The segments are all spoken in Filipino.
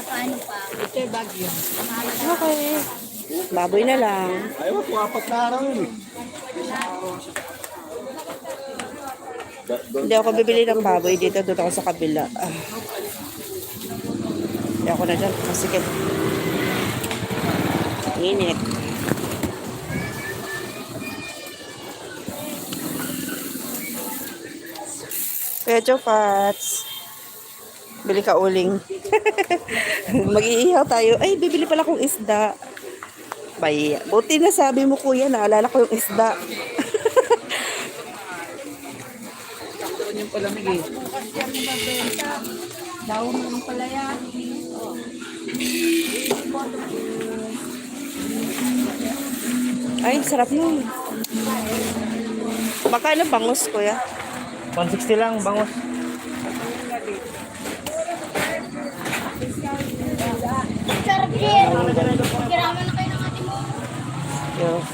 Paano pa? Ito yung bagyo. Okay. Baboy na lang. Ayaw ko, 4 na araw yun. Hindi ako bibili ng baboy dito. Doon ako sa kabila. Hindi ako na dyan. Masikip. Init. Pedyo Pats. Bili ka uling. Mag-iihaw tayo. Ay, bibili pala kong isda. Bay, buti na sabi mo kuya, naalala ko yung isda. Doon yung palamig eh. Daw ng palaya. Ay, sarap nun. Magkano bangus kuya? 160 lang, bangos. Sarap yan. Kiraman na kayo ng ate mo. Yo.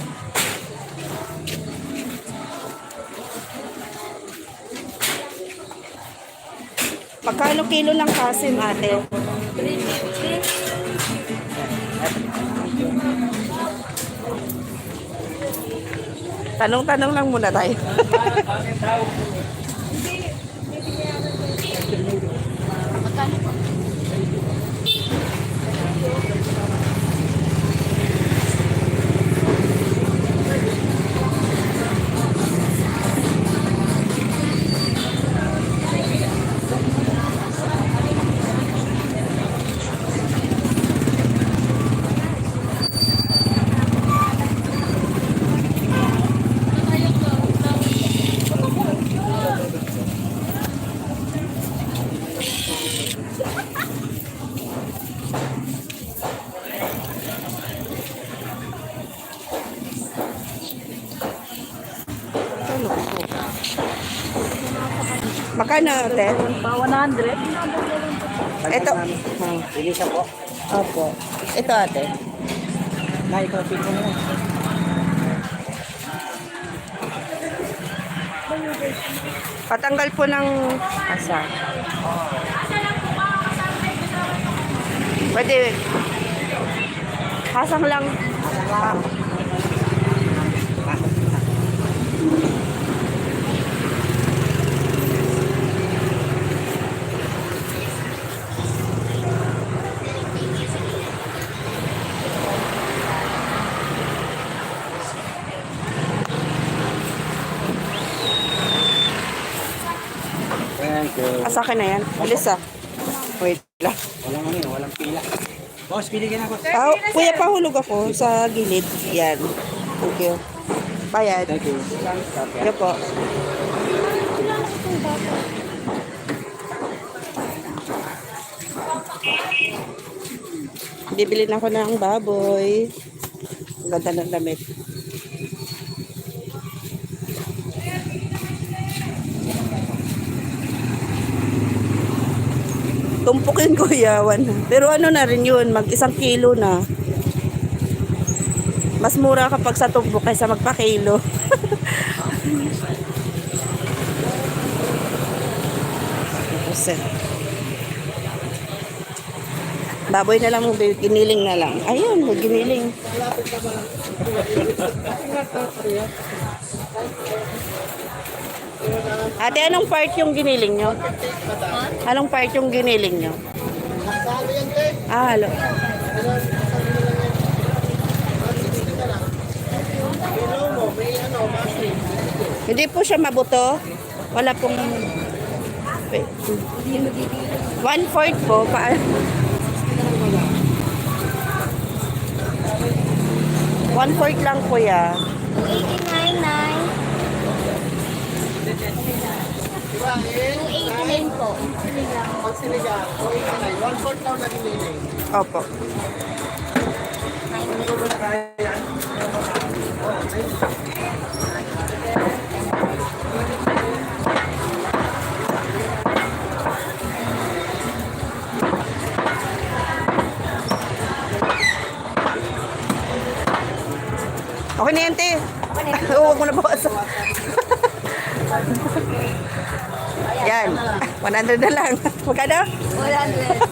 Magkano kilo ng kasim ate? 350. Tanong-tanong lang muna tayo. Magkano po? Magkano ate? 100. Ito. Ilisa po. Opo. Ito ate. Naikapin ko na. Patanggal po ng asa. Pwede. Hasang lang. Thank you. Asa ka na yan. Bilis ah. Wait lang. Walang ano yun, walang pila. Boss, pili ka na boss. Kuya, pahulog ako sa gilid. Yan. Thank you. Bayad. Thank you. Yan po. Bibili na ako ng baboy. Ang ganda ng damit. Tumpukin ko yawan. Pero ano na rin yun, mag 1 kilo na. Mas mura kapag sa tumpok kaysa magpa-kilo. Baboy na lang, giniling na lang. Ayun, giniling. Ate, anong part yung giniling nyo? Anong part yung giniling nyo? Ah, halo. Hindi po siya mabuto. Wala pong 1/4 po. 1/4 lang po ya. 289 po. Pag sinigang, 1/4 lang na giniling. Opo. Okay na yan, te. Huwag mo na bawasan. Yan. 100 na lang. Magkano? 100.